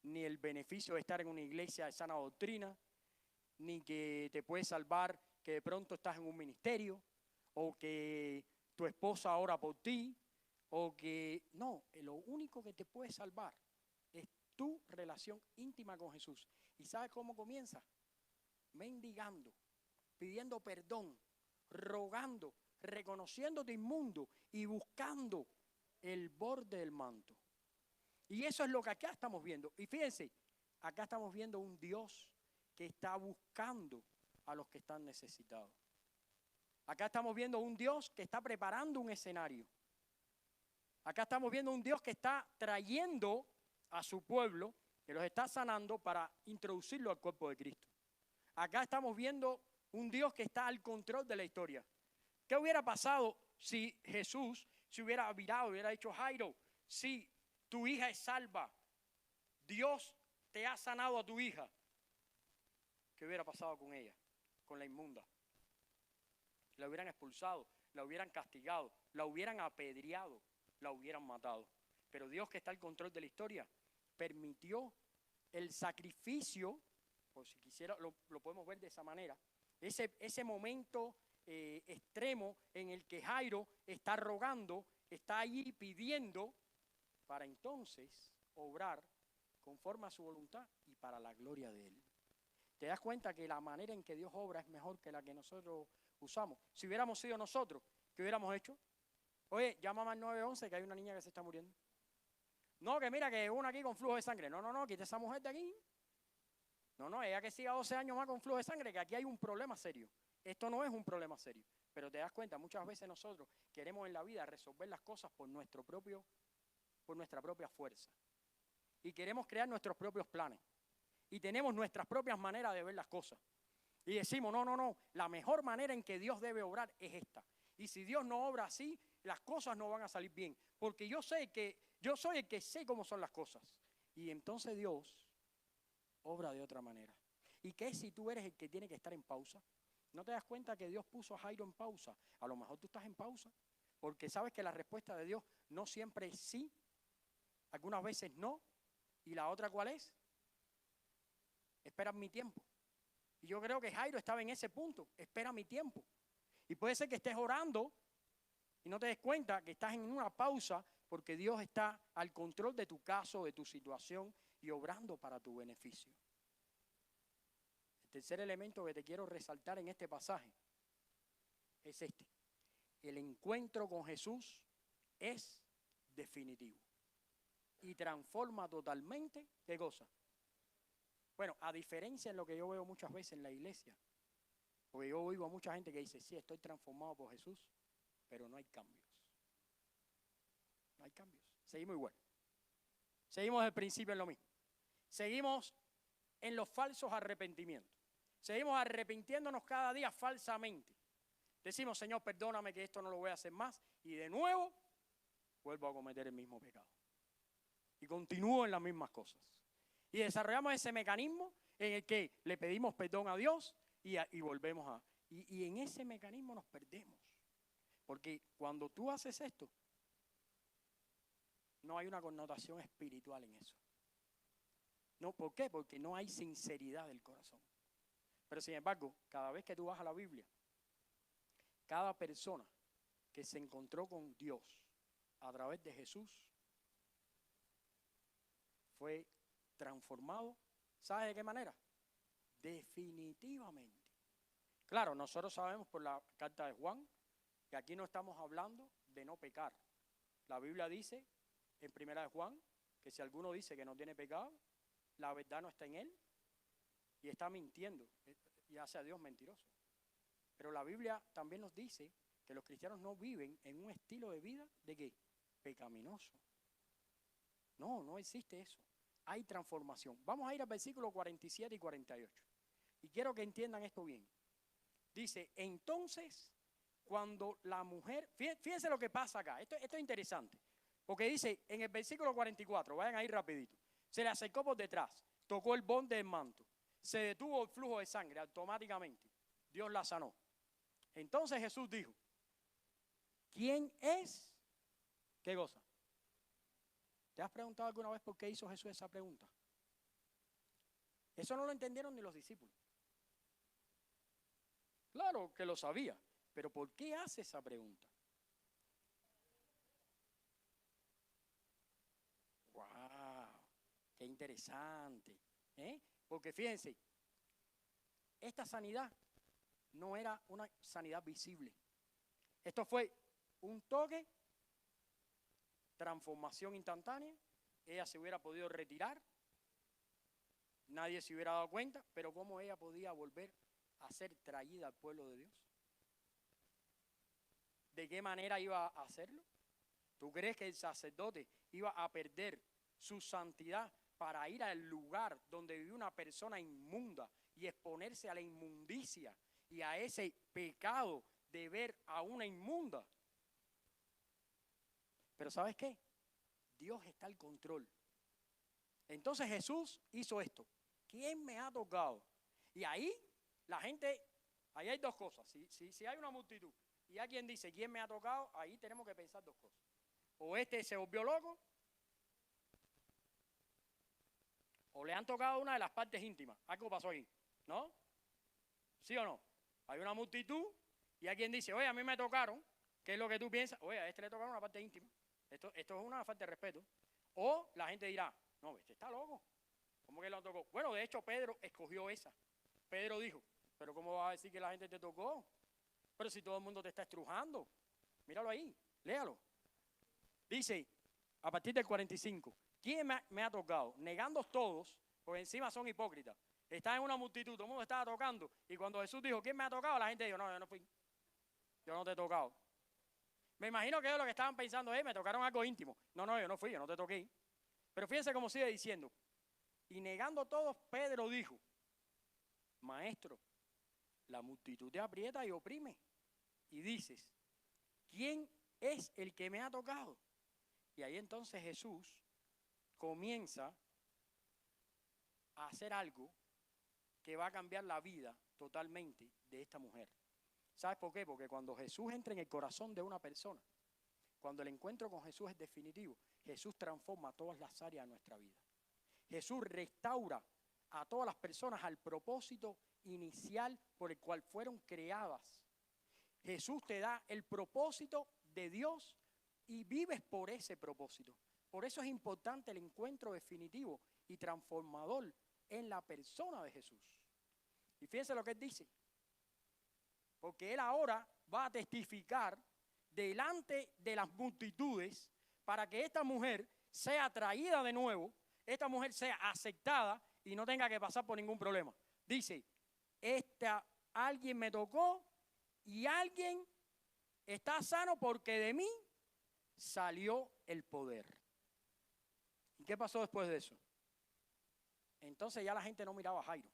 ni el beneficio de estar en una iglesia de sana doctrina, ni que te puede salvar que de pronto estás en un ministerio, o que tu esposa ora por ti, o que... No, lo único que te puede salvar es tu relación íntima con Jesús. ¿Y sabes cómo comienza? Mendigando, pidiendo perdón, rogando, reconociéndote inmundo y buscando el borde del manto. Y eso es lo que acá estamos viendo. Y fíjense, acá estamos viendo un Dios que está buscando a los que están necesitados. Acá estamos viendo un Dios que está preparando un escenario. Acá estamos viendo un Dios que está trayendo a su pueblo, que los está sanando para introducirlo al cuerpo de Cristo. Acá estamos viendo un Dios que está al control de la historia. ¿Qué hubiera pasado si Jesús se hubiera virado, hubiera dicho, Jairo, sí, tu hija es salva, Dios te ha sanado a tu hija? ¿Qué hubiera pasado con ella, con la inmunda? la hubieran expulsado, la hubieran castigado, la hubieran apedreado, la hubieran matado. Pero Dios, que está al control de la historia, permitió el sacrificio, por si quisiera, lo podemos ver de esa manera, ese momento extremo en el que Jairo está rogando, está allí pidiendo para entonces obrar conforme a su voluntad y para la gloria de Él. ¿Te das cuenta que la manera en que Dios obra es mejor que la que nosotros usamos? Si hubiéramos sido nosotros, ¿qué hubiéramos hecho? Oye, llámame al 911 que hay una niña que se está muriendo. No, que mira que una aquí con flujo de sangre. No, quita esa mujer de aquí. No, ella que siga 12 años más con flujo de sangre, que aquí hay un problema serio. Esto no es un problema serio. Pero te das cuenta, muchas veces nosotros queremos en la vida resolver las cosas por nuestra propia fuerza. Y queremos crear nuestros propios planes. Y tenemos nuestras propias maneras de ver las cosas. Y decimos, no, la mejor manera en que Dios debe obrar es esta. Y si Dios no obra así, las cosas no van a salir bien. Porque yo soy el que sé cómo son las cosas. Y entonces Dios obra de otra manera. ¿Y qué si tú eres el que tiene que estar en pausa? ¿No te das cuenta que Dios puso a Jairo en pausa? A lo mejor tú estás en pausa. Porque sabes que la respuesta de Dios no siempre es sí. Algunas veces no. ¿Y la otra cuál es? Espera mi tiempo. Y yo creo que Jairo estaba en ese punto. Espera mi tiempo. Y puede ser que estés orando y no te des cuenta que estás en una pausa porque Dios está al control de tu caso, de tu situación y obrando para tu beneficio. El tercer elemento que te quiero resaltar en este pasaje es este. El encuentro con Jesús es definitivo y transforma totalmente, ¿qué cosa? Bueno, a diferencia de lo que yo veo muchas veces en la iglesia, porque yo oigo a mucha gente que dice, sí, estoy transformado por Jesús, pero no hay cambios. No hay cambios. Seguimos igual. Seguimos desde el principio en lo mismo. Seguimos en los falsos arrepentimientos. Seguimos arrepintiéndonos cada día falsamente. Decimos, Señor, perdóname que esto no lo voy a hacer más. Y de nuevo, vuelvo a cometer el mismo pecado. Y continúo en las mismas cosas. Y desarrollamos ese mecanismo en el que le pedimos perdón a Dios y volvemos a... Y en ese mecanismo nos perdemos. Porque cuando tú haces esto, no hay una connotación espiritual en eso. No, ¿por qué? Porque no hay sinceridad del corazón. Pero sin embargo, cada vez que tú vas a la Biblia, cada persona que se encontró con Dios a través de Jesús fue transformado. ¿Sabes de qué manera? Definitivamente. Claro, nosotros sabemos por la carta de Juan que aquí no estamos hablando de no pecar. La Biblia dice en primera de Juan que si alguno dice que no tiene pecado, la verdad no está en él y está mintiendo y hace a Dios mentiroso. Pero la Biblia también nos dice que los cristianos no viven en un estilo de vida de ¿qué? Pecaminoso. No existe eso. Hay transformación. Vamos a ir al versículo 47 y 48. Y quiero que entiendan esto bien. Dice, entonces, cuando la mujer, fíjense lo que pasa acá, esto es interesante, porque dice en el versículo 44, vayan ahí rapidito, se le acercó por detrás, tocó el borde del manto, se detuvo el flujo de sangre automáticamente, Dios la sanó. Entonces Jesús dijo, ¿quién es? ¿Qué cosa? ¿Te has preguntado alguna vez por qué hizo Jesús esa pregunta? Eso no lo entendieron ni los discípulos. Claro que lo sabía, pero ¿por qué hace esa pregunta? ¡Wow! ¡Qué interesante! Porque fíjense, esta sanidad no era una sanidad visible. Esto fue un toque, transformación instantánea. Ella se hubiera podido retirar, nadie se hubiera dado cuenta, pero ¿cómo ella podía volver a ser traída al pueblo de Dios? ¿De qué manera iba a hacerlo? ¿Tú crees que el sacerdote iba a perder su santidad para ir al lugar donde vive una persona inmunda y exponerse a la inmundicia y a ese pecado de ver a una inmunda? Pero ¿sabes qué? Dios está al control. Entonces Jesús hizo esto. ¿Quién me ha tocado? Y ahí la gente Ahí hay dos cosas. Si hay una multitud y alguien dice, ¿quién me ha tocado? Ahí tenemos que pensar dos cosas. O este se volvió loco, o le han tocado una de las partes íntimas. Algo pasó ahí, ¿no? ¿Sí o no? Hay una multitud y alguien dice, oye, a mí me tocaron. ¿Qué es lo que tú piensas? Oye, a este le tocaron una parte íntima. Esto es una falta de respeto. O la gente dirá, no, este está loco. ¿Cómo que lo tocó? Bueno, de hecho, Pedro escogió esa. Pedro dijo, pero ¿cómo vas a decir que la gente te tocó? Pero si todo el mundo te está estrujando. Míralo ahí, léalo. Dice, a partir del 45, ¿quién me ha tocado? Negando todos, porque encima son hipócritas. Están en una multitud, todo el mundo estaba tocando. Y cuando Jesús dijo, ¿quién me ha tocado? La gente dijo, no, yo no fui. Yo no te he tocado. Me imagino que ellos lo que estaban pensando es, me tocaron algo íntimo. No, yo no fui, yo no te toqué. Pero fíjense cómo sigue diciendo. Y negando todos, Pedro dijo, Maestro, la multitud te aprieta y oprime. Y dices, ¿quién es el que me ha tocado? Y ahí entonces Jesús comienza a hacer algo que va a cambiar la vida totalmente de esta mujer. ¿Sabes por qué? Porque cuando Jesús entra en el corazón de una persona, cuando el encuentro con Jesús es definitivo, Jesús transforma todas las áreas de nuestra vida. Jesús restaura a todas las personas al propósito inicial por el cual fueron creadas. Jesús te da el propósito de Dios y vives por ese propósito. Por eso es importante el encuentro definitivo y transformador en la persona de Jesús. Y fíjense lo que él dice. Porque él ahora va a testificar delante de las multitudes para que esta mujer sea traída de nuevo, esta mujer sea aceptada y no tenga que pasar por ningún problema. Dice, alguien me tocó y alguien está sano porque de mí salió el poder. ¿Y qué pasó después de eso? Entonces ya la gente no miraba a Jairo.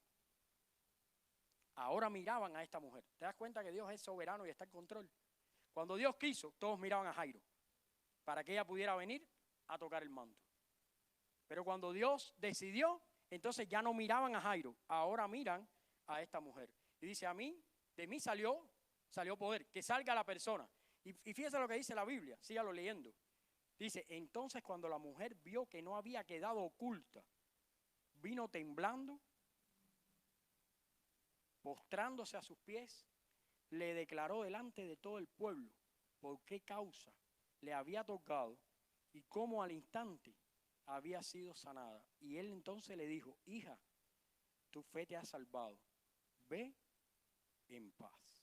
Ahora miraban a esta mujer. ¿Te das cuenta que Dios es soberano y está en control? Cuando Dios quiso, todos miraban a Jairo para que ella pudiera venir a tocar el manto. Pero cuando Dios decidió, entonces ya no miraban a Jairo, ahora miran a esta mujer. Y dice, de mí salió poder, que salga la persona. Y fíjese lo que dice la Biblia, sígalo leyendo. Dice, entonces cuando la mujer vio que no había quedado oculta, vino temblando, postrándose a sus pies, le declaró delante de todo el pueblo por qué causa le había tocado y cómo al instante había sido sanada. Y él entonces le dijo, hija, tu fe te ha salvado, ve en paz.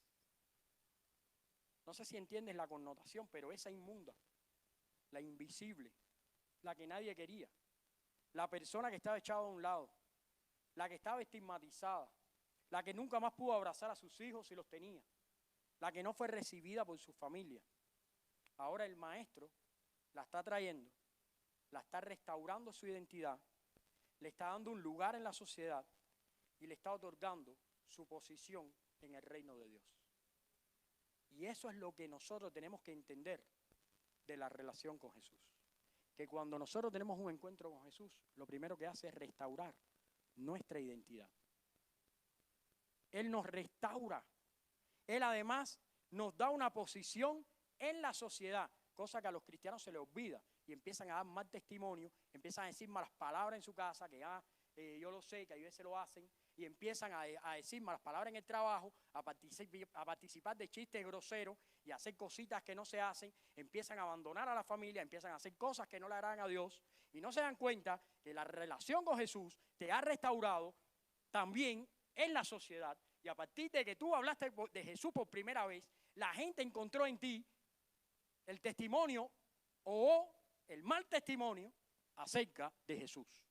No sé si entiendes la connotación, pero esa inmunda, la invisible, la que nadie quería, la persona que estaba echada a un lado, la que estaba estigmatizada, la que nunca más pudo abrazar a sus hijos si los tenía, la que no fue recibida por su familia. Ahora el maestro la está trayendo, la está restaurando su identidad, le está dando un lugar en la sociedad y le está otorgando su posición en el reino de Dios. Y eso es lo que nosotros tenemos que entender de la relación con Jesús. Que cuando nosotros tenemos un encuentro con Jesús, lo primero que hace es restaurar nuestra identidad. Él nos restaura. Él además nos da una posición en la sociedad, cosa que a los cristianos se les olvida y empiezan a dar mal testimonio, empiezan a decir malas palabras en su casa, que yo lo sé, que a veces lo hacen, y empiezan a decir malas palabras en el trabajo, a participar de chistes groseros y a hacer cositas que no se hacen, empiezan a abandonar a la familia, empiezan a hacer cosas que no le agradan a Dios y no se dan cuenta que la relación con Jesús te ha restaurado también en la sociedad, y a partir de que tú hablaste de Jesús por primera vez, la gente encontró en ti el testimonio o el mal testimonio acerca de Jesús.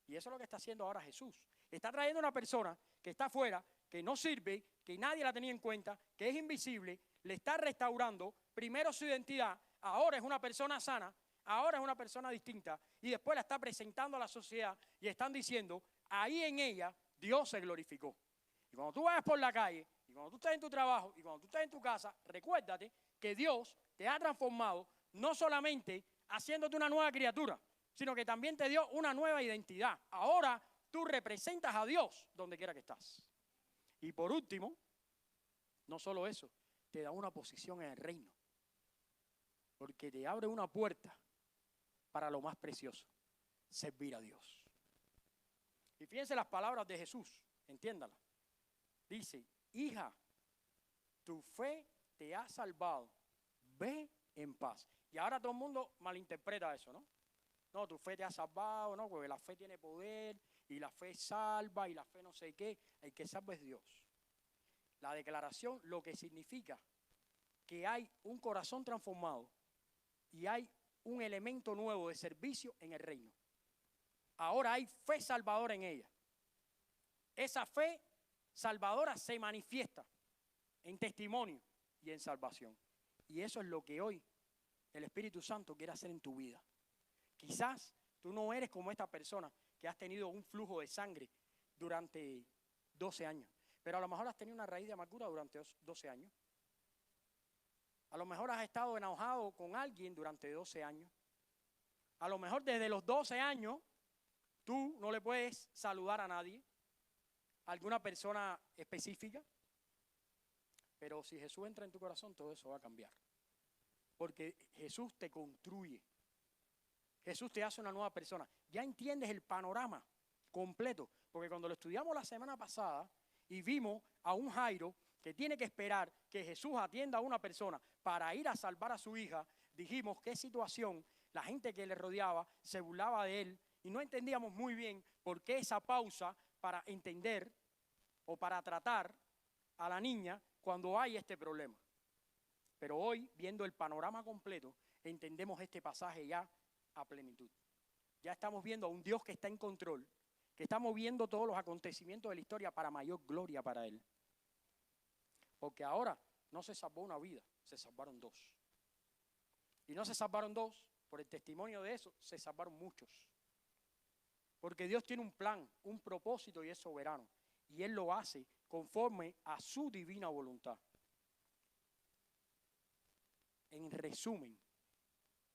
Y eso es lo que está haciendo ahora Jesús. Está trayendo una persona que está afuera, que no sirve, que nadie la tenía en cuenta, que es invisible, le está restaurando primero su identidad, ahora es una persona sana, ahora es una persona distinta, y después la está presentando a la sociedad y están diciendo, ahí en ella Dios se glorificó. Y cuando tú vayas por la calle, y cuando tú estás en tu trabajo, y cuando tú estás en tu casa, recuérdate que Dios te ha transformado no solamente haciéndote una nueva criatura, sino que también te dio una nueva identidad. Ahora tú representas a Dios donde quiera que estás. Y por último, no solo eso, te da una posición en el reino, porque te abre una puerta para lo más precioso, servir a Dios. Y fíjense las palabras de Jesús, entiéndala. Dice, hija, tu fe te ha salvado, ve en paz. Y ahora todo el mundo malinterpreta eso, ¿no? No, tu fe te ha salvado, ¿no? Porque la fe tiene poder y la fe salva y la fe no sé qué. El que salva es Dios. La declaración lo que significa que hay un corazón transformado y hay un elemento nuevo de servicio en el reino. Ahora hay fe salvadora en ella. Esa fe salvadora se manifiesta en testimonio y en salvación. Y eso es lo que hoy el Espíritu Santo quiere hacer en tu vida. Quizás tú no eres como esta persona que has tenido un flujo de sangre durante 12 años, pero a lo mejor has tenido una raíz de amargura durante 12 años. A lo mejor has estado enojado con alguien durante 12 años. A lo mejor desde los 12 años tú no le puedes saludar a nadie, a alguna persona específica. Pero si Jesús entra en tu corazón, todo eso va a cambiar. Porque Jesús te construye. Jesús te hace una nueva persona. Ya entiendes el panorama completo. Porque cuando lo estudiamos la semana pasada y vimos a un Jairo que tiene que esperar que Jesús atienda a una persona para ir a salvar a su hija, dijimos qué situación, la gente que le rodeaba se burlaba de él y no entendíamos muy bien por qué esa pausa para entender o para tratar a la niña cuando hay este problema. Pero hoy, viendo el panorama completo, entendemos este pasaje ya a plenitud. Ya estamos viendo a un Dios que está en control, que está moviendo todos los acontecimientos de la historia para mayor gloria para Él. Porque ahora no se salvó una vida, se salvaron dos. Y no se salvaron dos, por el testimonio de eso, se salvaron muchos. Porque Dios tiene un plan, un propósito y es soberano. Y Él lo hace conforme a su divina voluntad. En resumen,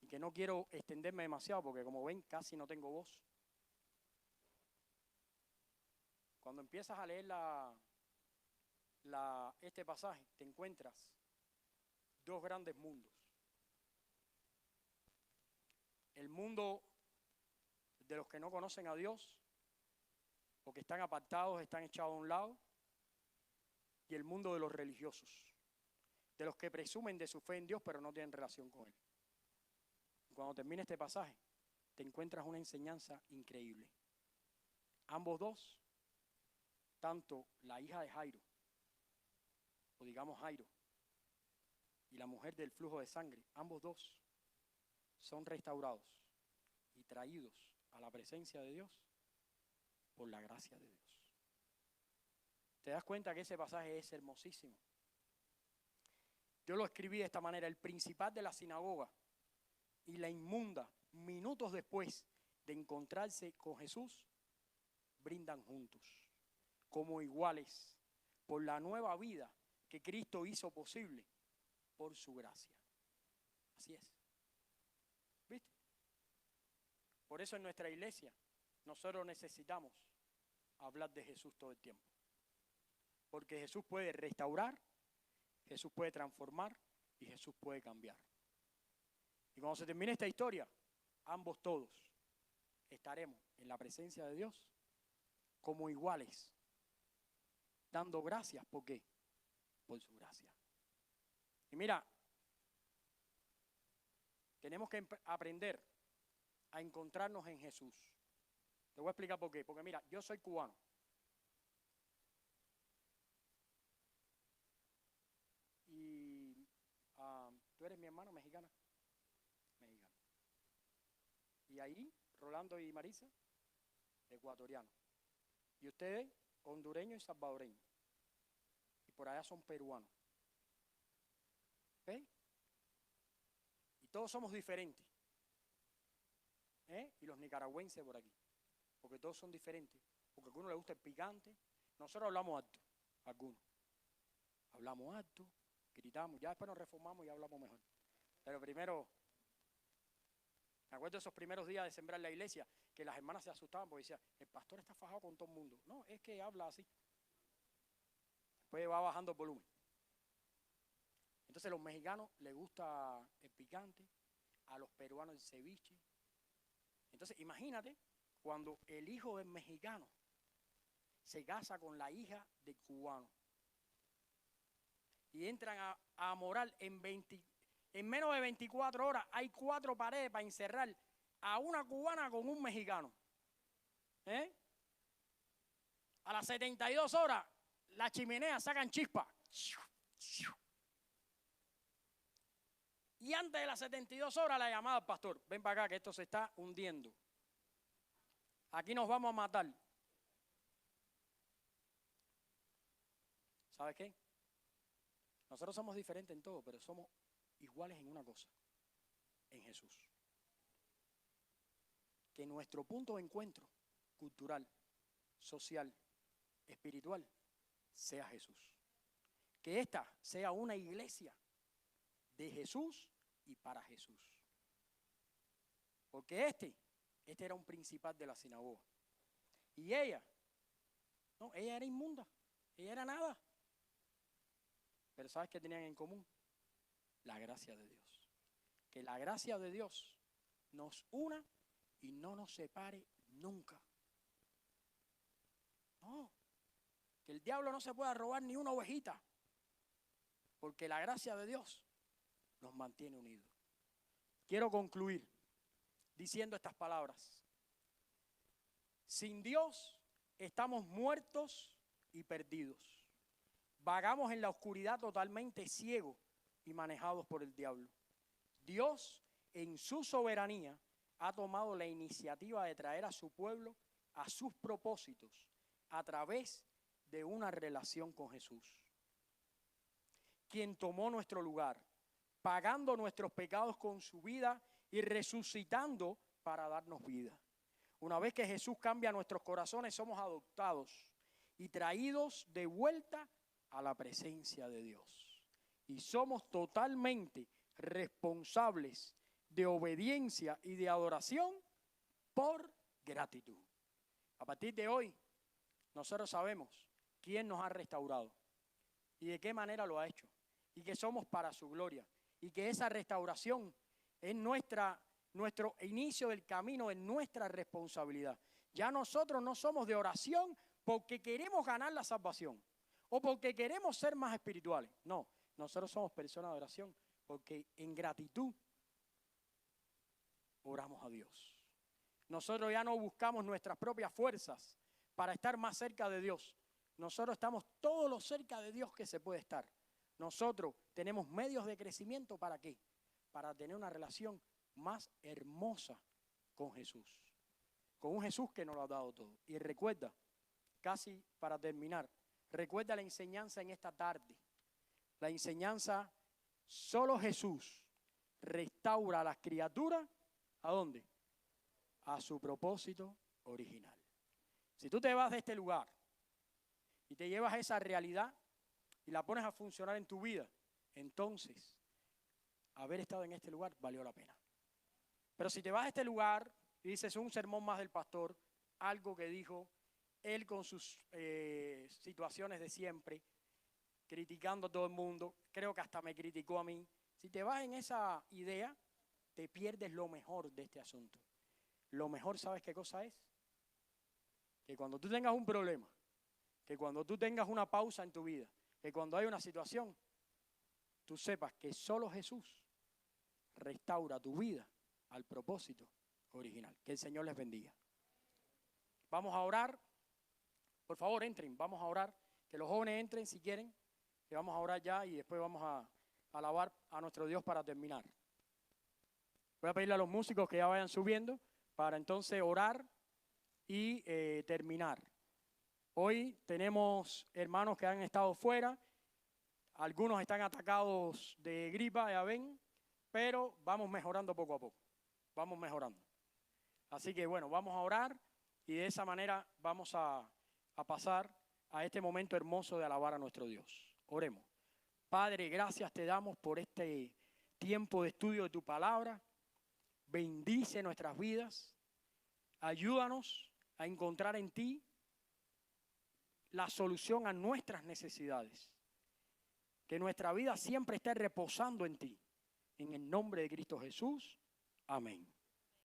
y que no quiero extenderme demasiado porque como ven casi no tengo voz. Cuando empiezas a leer este pasaje, te encuentras dos grandes mundos. El mundo de los que no conocen a Dios, o que están apartados, están echados a un lado, y el mundo de los religiosos, de los que presumen de su fe en Dios, pero no tienen relación con Él. Cuando termine este pasaje, te encuentras una enseñanza increíble. Ambos dos, tanto la hija de Jairo, o digamos Jairo, y la mujer del flujo de sangre, ambos dos son restaurados y traídos a la presencia de Dios por la gracia de Dios. ¿Te das cuenta que ese pasaje es hermosísimo? Yo lo escribí de esta manera: el principal de la sinagoga y la inmunda, minutos después de encontrarse con Jesús, brindan juntos, como iguales, por la nueva vida que Cristo hizo posible por su gracia. Así es. ¿Viste? Por eso en nuestra iglesia nosotros necesitamos hablar de Jesús todo el tiempo. Porque Jesús puede restaurar, Jesús puede transformar y Jesús puede cambiar. Y cuando se termine esta historia, ambos todos estaremos en la presencia de Dios como iguales, dando gracias. ¿Por qué? Por su gracia. Y mira, tenemos que aprender a encontrarnos en Jesús. Te voy a explicar por qué. Porque mira, yo soy cubano. Y tú eres mi hermano mexicana. Mexicana. Y ahí, Rolando y Marisa, ecuatorianos. Y ustedes, hondureños y salvadoreños. Y por allá son peruanos. ¿Ok? Y todos somos diferentes. Y los nicaragüenses por aquí. Porque todos son diferentes. Porque a algunos les gusta el picante. Nosotros hablamos alto. Algunos. Hablamos alto, gritamos. Ya después nos reformamos y hablamos mejor. Pero primero, me acuerdo de esos primeros días de sembrar la iglesia, que las hermanas se asustaban porque decían, el pastor está fajado con todo el mundo. No, es que habla así. después va bajando el volumen. Entonces a los mexicanos les gusta el picante, a los peruanos el ceviche. Entonces imagínate cuando el hijo del mexicano se casa con la hija del cubano y entran a morar en menos de 24 horas, hay 4 paredes para encerrar a una cubana con un mexicano. A las 72 horas, las chimeneas sacan chispa. Y antes de las 72 horas, la llamada al pastor. Ven para acá que esto se está hundiendo. Aquí nos vamos a matar. ¿Sabes qué? Nosotros somos diferentes en todo, pero somos iguales en una cosa. En Jesús. Que nuestro punto de encuentro cultural, social, espiritual, sea Jesús. Que esta sea una iglesia de Jesús y para Jesús. Porque este era un principal de la sinagoga. Y ella era inmunda, ella era nada. Pero ¿sabes qué tenían en común? La gracia de Dios. Que la gracia de Dios nos una y no nos separe nunca. No, que el diablo no se pueda robar ni una ovejita, porque la gracia de Dios nos mantiene unidos. Quiero concluir diciendo estas palabras. Sin Dios estamos muertos y perdidos. Vagamos en la oscuridad totalmente ciegos y manejados por el diablo. Dios, en su soberanía, ha tomado la iniciativa de traer a su pueblo a sus propósitos a través de una relación con Jesús, quien tomó nuestro lugar, pagando nuestros pecados con su vida y resucitando para darnos vida. Una vez que Jesús cambia nuestros corazones, somos adoptados y traídos de vuelta a la presencia de Dios. Y somos totalmente responsables de obediencia y de adoración por gratitud. A partir de hoy, nosotros sabemos quién nos ha restaurado y de qué manera lo ha hecho, y que somos para su gloria, y que esa restauración es nuestro inicio del camino, es nuestra responsabilidad. Ya nosotros no somos de oración porque queremos ganar la salvación o porque queremos ser más espirituales. No, nosotros somos personas de oración porque en gratitud oramos a Dios. Nosotros ya no buscamos nuestras propias fuerzas para estar más cerca de Dios. Nosotros estamos todo lo cerca de Dios que se puede estar. Nosotros tenemos medios de crecimiento, ¿para qué? Para tener una relación más hermosa con Jesús. Con un Jesús que nos lo ha dado todo. Y recuerda, casi para terminar, recuerda la enseñanza en esta tarde. La enseñanza, solo Jesús restaura a las criaturas, ¿a dónde? A su propósito original. Si tú te vas de este lugar y te llevas esa realidad y la pones a funcionar en tu vida, entonces haber estado en este lugar valió la pena. Pero si te vas de este lugar y dices un sermón más del pastor, algo que dijo él con sus situaciones de siempre, criticando a todo el mundo, creo que hasta me criticó a mí. Si te vas en esa idea, te pierdes lo mejor de este asunto. Lo mejor, ¿sabes qué cosa es? Que cuando tú tengas un problema, que cuando tú tengas una pausa en tu vida, que cuando hay una situación, tú sepas que solo Jesús restaura tu vida al propósito original. Que el Señor les bendiga. Vamos a orar. Por favor, entren. Vamos a orar. Que los jóvenes entren si quieren. Que vamos a orar ya y después vamos a alabar a nuestro Dios para terminar. Voy a pedirle a los músicos que ya vayan subiendo para entonces orar y terminar. Hoy tenemos hermanos que han estado fuera, algunos están atacados de gripa, ya ven, pero vamos mejorando poco a poco, vamos mejorando. Así que bueno, vamos a orar y de esa manera vamos a pasar a este momento hermoso de alabar a nuestro Dios. Oremos. Padre, gracias te damos por este tiempo de estudio de tu palabra. Bendice nuestras vidas. Ayúdanos a encontrar en ti la solución a nuestras necesidades. Que nuestra vida siempre esté reposando en ti. En el nombre de Cristo Jesús. Amén.